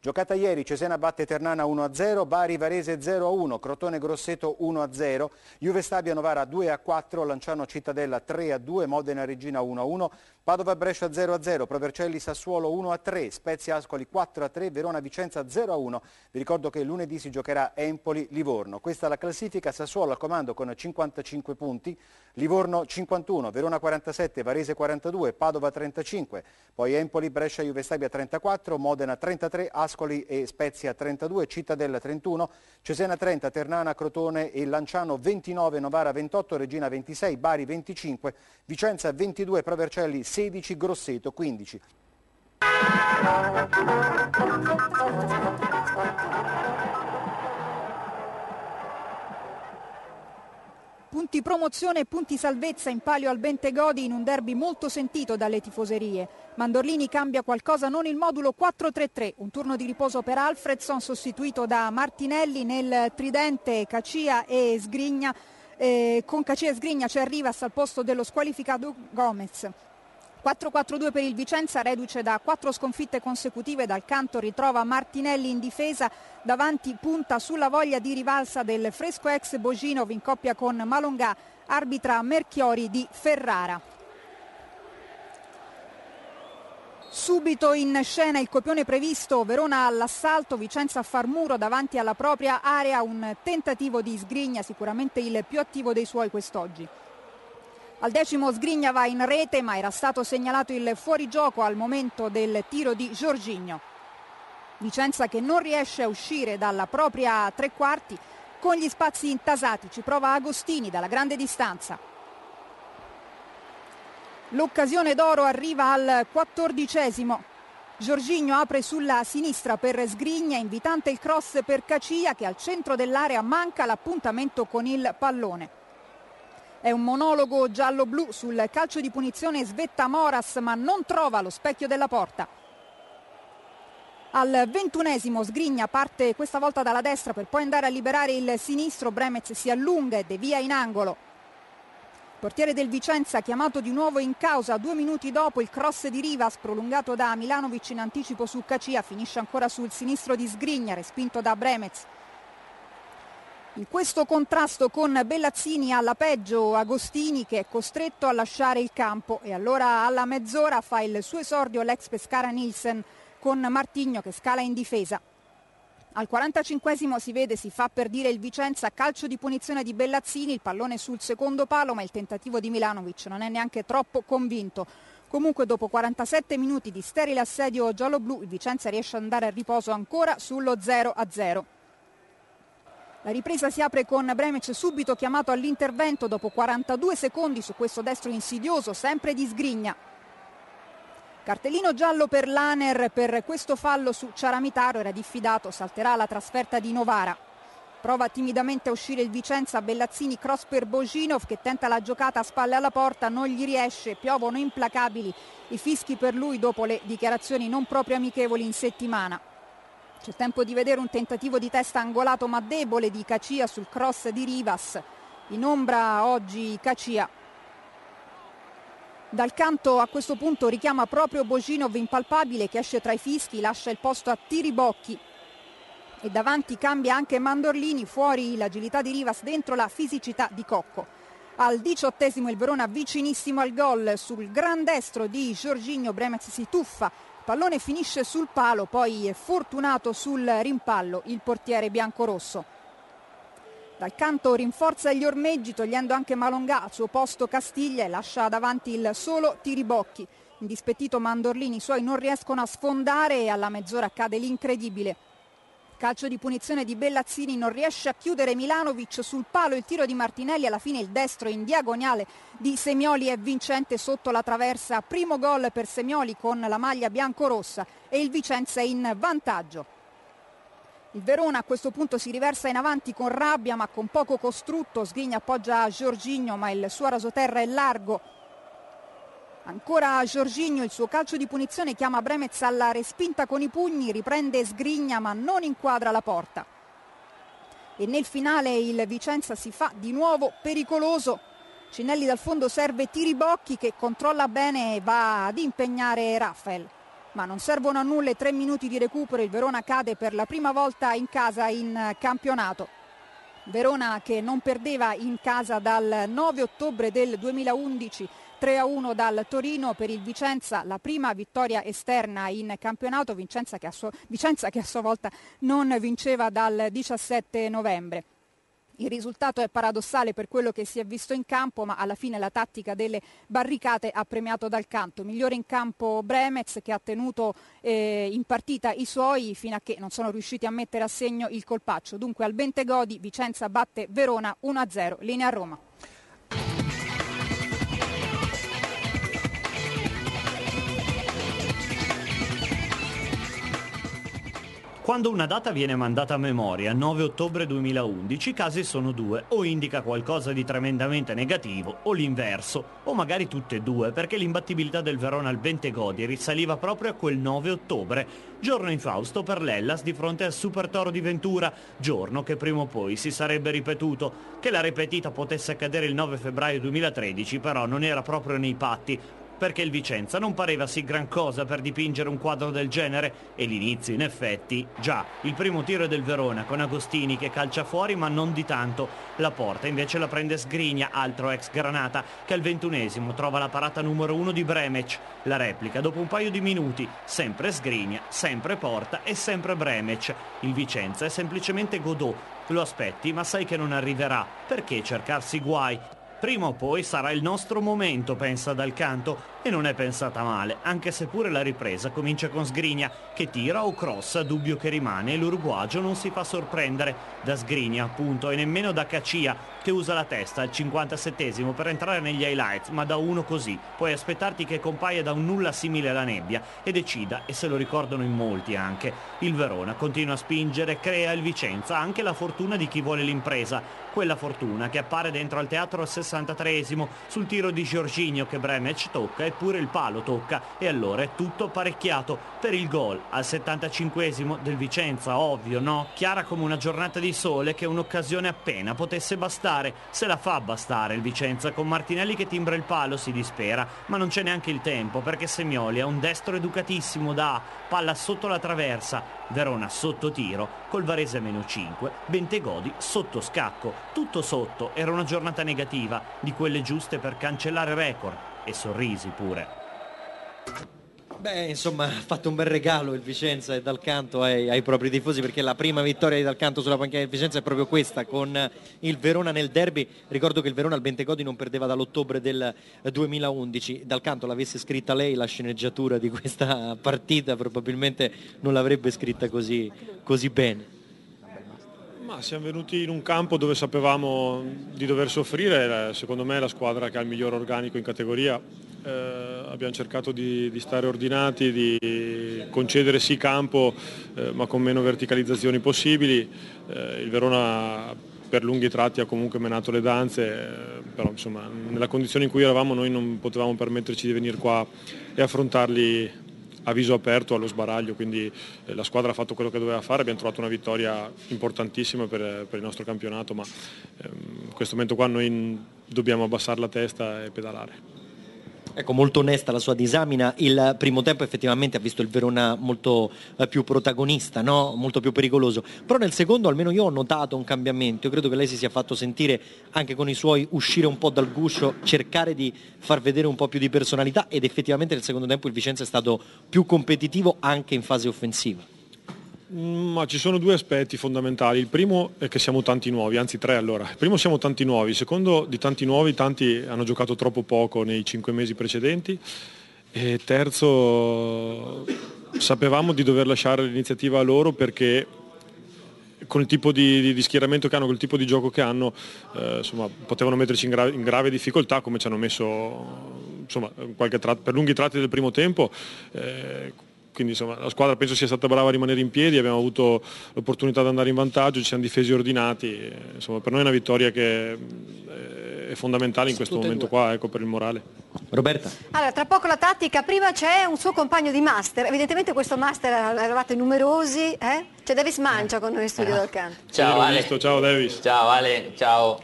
Giocata ieri, Cesena batte Ternana 1-0, Bari Varese 0-1, Crotone Grosseto 1-0, Juve Stabia Novara 2-4, Lanciano Cittadella 3-2, Modena Regina 1-1, Padova Brescia 0-0, Provercelli Sassuolo 1-3, Spezia Ascoli 4-3, Verona Vicenza 0-1. Vi ricordo che lunedì si giocherà Empoli Livorno. Questa è la classifica: Sassuolo al comando con 55 punti, Livorno 51, Verona 47, Varese 42, Padova 35, poi Empoli, Brescia, Juve Stabia 34, Modena 33, Ascoli e Spezia 32, Cittadella 31, Cesena 30, Ternana, Crotone e Lanciano 29, Novara 28, Regina 26, Bari 25, Vicenza 22, Provercelli 16, Grosseto 15. Punti promozione e punti salvezza in palio al Bentegodi in un derby molto sentito dalle tifoserie. Mandorlini cambia qualcosa, non il modulo 4-3-3, un turno di riposo per Alfredson sostituito da Martinelli. Nel tridente Cacia e Sgrigna, con Cacia e Sgrigna c'è Rivas al posto dello squalificato Gomez. 4-4-2 per il Vicenza, reduce da 4 sconfitte consecutive. Dal canto ritrova Martinelli in difesa, davanti punta sulla voglia di rivalsa del fresco ex Boginov in coppia con Malongà, arbitra Merchiori di Ferrara. Subito in scena il copione previsto: Verona all'assalto, Vicenza a far muro davanti alla propria area, un tentativo di Sgrigna, sicuramente il più attivo dei suoi quest'oggi. Al 10° Sgrigna va in rete, ma era stato segnalato il fuorigioco al momento del tiro di Jorginho. Vicenza che non riesce a uscire dalla propria tre quarti, con gli spazi intasati ci prova Agostini dalla grande distanza. L'occasione d'oro arriva al 14°. Jorginho apre sulla sinistra per Sgrigna, invitante il cross per Cacia che al centro dell'area manca l'appuntamento con il pallone. È un monologo giallo-blu sul calcio di punizione, svetta Moras ma non trova lo specchio della porta. Al 21° Sgrigna parte questa volta dalla destra per poi andare a liberare il sinistro. Bremez si allunga e devia in angolo. Portiere del Vicenza chiamato di nuovo in causa 2 minuti dopo. Il cross di Rivas prolungato da Milanovic in anticipo su Cacia finisce ancora sul sinistro di Sgrigna, respinto da Bremez. In questo contrasto con Bellazzini alla peggio Agostini che è costretto a lasciare il campo, e allora alla mezz'ora fa il suo esordio l'ex Pescara Nielsen con Martigno che scala in difesa. Al 45° si fa per dire il Vicenza, calcio di punizione di Bellazzini, il pallone sul secondo palo ma il tentativo di Milanovic non è neanche troppo convinto. Comunque dopo 47 minuti di sterile assedio giallo-blu il Vicenza riesce ad andare a riposo ancora sullo 0-0. La ripresa si apre con Bremec subito chiamato all'intervento dopo 42 secondi su questo destro insidioso, sempre di Sgrigna. Cartellino giallo per Laner per questo fallo su Ciaramitaro, era diffidato, salterà la trasferta di Novara. Prova timidamente a uscire il Vicenza, Bellazzini, cross per Boginov che tenta la giocata a spalle alla porta, non gli riesce, piovono implacabili i fischi per lui dopo le dichiarazioni non proprio amichevoli in settimana. C'è tempo di vedere un tentativo di testa angolato ma debole di Cacia sul cross di Rivas. In ombra oggi Cacia. Dal canto a questo punto richiama proprio Boginov impalpabile che esce tra i fischi, lascia il posto a Tiribocchi. E davanti cambia anche Mandorlini, fuori l'agilità di Rivas, dentro la fisicità di Cocco. Al 18° il Verona vicinissimo al gol sul gran destro di Jorginho. Bremez si tuffa. Il pallone finisce sul palo, poi è fortunato sul rimpallo il portiere biancorosso. Dal canto rinforza gli ormeggi togliendo anche Malongà, al suo posto Castiglia e lascia davanti il solo Tiribocchi. Indispettito Mandorlini, i suoi non riescono a sfondare e alla mezz'ora accade l'incredibile. Calcio di punizione di Bellazzini, non riesce a chiudere Milanovic sul palo, il tiro di Martinelli, alla fine il destro in diagonale di Semioli è vincente sotto la traversa. Primo gol per Semioli con la maglia biancorossa e il Vicenza è in vantaggio. Il Verona a questo punto si riversa in avanti con rabbia ma con poco costrutto. Sgrigna appoggia Jorginho ma il suo rasoterra è largo. Ancora Jorginho, il suo calcio di punizione chiama Bremez alla respinta con i pugni, riprende Sgrigna ma non inquadra la porta. E nel finale il Vicenza si fa di nuovo pericoloso. Cinelli dal fondo serve Tiribocchi che controlla bene e va ad impegnare Rafael. ma non servono a nulla i 3 minuti di recupero, il Verona cade per la prima volta in casa in campionato. Verona che non perdeva in casa dal 9 ottobre del 2011, 3-1 dal Torino. Per il Vicenza la prima vittoria esterna in campionato, Vicenza che a sua volta non vinceva dal 17 novembre. Il risultato è paradossale per quello che si è visto in campo, ma alla fine la tattica delle barricate ha premiato dal canto. Migliore in campo Bremez, che ha tenuto in partita i suoi fino a che non sono riusciti a mettere a segno il colpaccio. Dunque al Bentegodi Vicenza batte Verona 1-0, linea a Roma. Quando una data viene mandata a memoria, 9 ottobre 2011, i casi sono due: o indica qualcosa di tremendamente negativo o l'inverso, o magari tutte e due, perché l'imbattibilità del Verona al Bentegodi risaliva proprio a quel 9 ottobre, giorno infausto per l'Hellas di fronte al Super Toro di Ventura, giorno che prima o poi si sarebbe ripetuto. Che la ripetita potesse accadere il 9 febbraio 2013 però non era proprio nei patti, perché il Vicenza non pareva sì gran cosa per dipingere un quadro del genere, e l'inizio in effetti, già, il primo tiro è del Verona con Agostini che calcia fuori ma non di tanto, la porta invece la prende Sgrigna, altro ex Granata, che al 21esimo trova la parata numero 1 di Bremec, la replica dopo un paio di minuti, sempre Sgrigna, sempre porta e sempre Bremec. Il Vicenza è semplicemente Godot, lo aspetti ma sai che non arriverà, perché cercarsi guai? Prima o poi sarà il nostro momento, pensa Dal Canto, e non è pensata male, anche se pure la ripresa comincia con Sgrigna, che tira o crossa, dubbio che rimane, e l'uruguagio non si fa sorprendere da Sgrigna, appunto, e nemmeno da Cacia, che usa la testa al 57esimo per entrare negli highlights, ma da uno così, puoi aspettarti che compaia da un nulla simile alla nebbia, e decida, e se lo ricordano in molti anche. Il Verona continua a spingere, crea il Vicenza, anche la fortuna di chi vuole l'impresa, quella fortuna che appare dentro al teatro al 63esimo, sul tiro di Jorginho che Bremec tocca, eppure il palo tocca, e allora è tutto apparecchiato per il gol al 75esimo del Vicenza, ovvio, no? Chiara come una giornata di sole che un'occasione appena potesse bastare, se la fa bastare il Vicenza, con Martinelli che timbra il palo, si dispera, ma non c'è neanche il tempo, perché Semioli ha un destro educatissimo da palla sotto la traversa, Verona sotto tiro, col Varese -5, Bentegodi sotto scacco, tutto sotto. Era una giornata negativa, di quelle giuste per cancellare record, e sorrisi pure. Beh, insomma, ha fatto un bel regalo il Vicenza e Dal Canto ai propri tifosi, perché la prima vittoria di Dal Canto sulla panchina del Vicenza è proprio questa, con il Verona nel derby. Ricordo che il Verona al Bentegodi non perdeva dall'ottobre del 2011. Dal Canto l'avesse scritta lei la sceneggiatura di questa partita, probabilmente non l'avrebbe scritta così bene. Ma siamo venuti in un campo dove sapevamo di dover soffrire, secondo me è la squadra che ha il miglior organico in categoria. Abbiamo cercato di stare ordinati, di concedere sì campo, ma con meno verticalizzazioni possibili. Il Verona per lunghi tratti ha comunque menato le danze, però insomma nella condizione in cui eravamo noi non potevamo permetterci di venire qua e affrontarli a viso aperto allo sbaraglio, quindi la squadra ha fatto quello che doveva fare, abbiamo trovato una vittoria importantissima per il nostro campionato, ma in questo momento qua noi dobbiamo abbassare la testa e pedalare. Ecco, molto onesta la sua disamina. Il primo tempo effettivamente ha visto il Verona molto più protagonista, no? Molto più pericoloso, però nel secondo almeno io ho notato un cambiamento. Io credo che lei si sia fatto sentire anche con i suoi uscire un po' dal guscio, cercare di far vedere un po' più di personalità, ed effettivamente nel secondo tempo il Vicenza è stato più competitivo anche in fase offensiva. Ma ci sono due aspetti fondamentali. Il primo è che siamo tanti nuovi, anzi tre allora. Il primo, siamo tanti nuovi. Il secondo, di tanti nuovi, tanti hanno giocato troppo poco nei 5 mesi precedenti. E terzo, sapevamo di dover lasciare l'iniziativa a loro, perché con il tipo di schieramento che hanno, con il tipo di gioco che hanno, insomma, potevano metterci in grave difficoltà, come ci hanno messo insomma, per lunghi tratti del primo tempo. Quindi insomma, la squadra penso sia stata brava a rimanere in piedi, abbiamo avuto l'opportunità di andare in vantaggio, ci siamo difesi ordinati, insomma, per noi è una vittoria che è fondamentale in questo momento qua, ecco, per il morale. Roberta. Allora, tra poco la tattica, prima c'è un suo compagno di master, evidentemente questo master eravate numerosi, C'è Davis Mancia con noi in studio Dal Canto. Ciao Ale. Ciao Davis. Ciao Ale, ciao.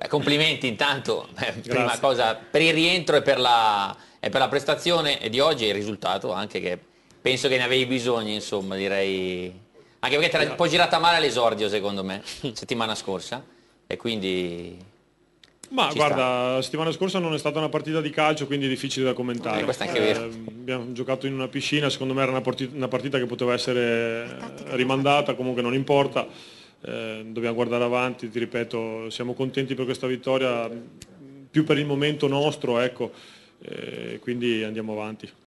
Complimenti intanto, prima cosa, per il rientro e per la prestazione di oggi e il risultato anche che penso che ne avevi bisogno, insomma, direi. Anche perché te l'hai un po' girata male all'esordio, secondo me, settimana scorsa, e quindi... Ma Ci guarda, la settimana scorsa non è stata una partita di calcio, quindi è difficile da commentare. Questo è anche vero. Abbiamo giocato in una piscina, secondo me era una partita che poteva essere rimandata, comunque non importa, dobbiamo guardare avanti, ti ripeto, siamo contenti per questa vittoria, più per il momento nostro, ecco, quindi andiamo avanti.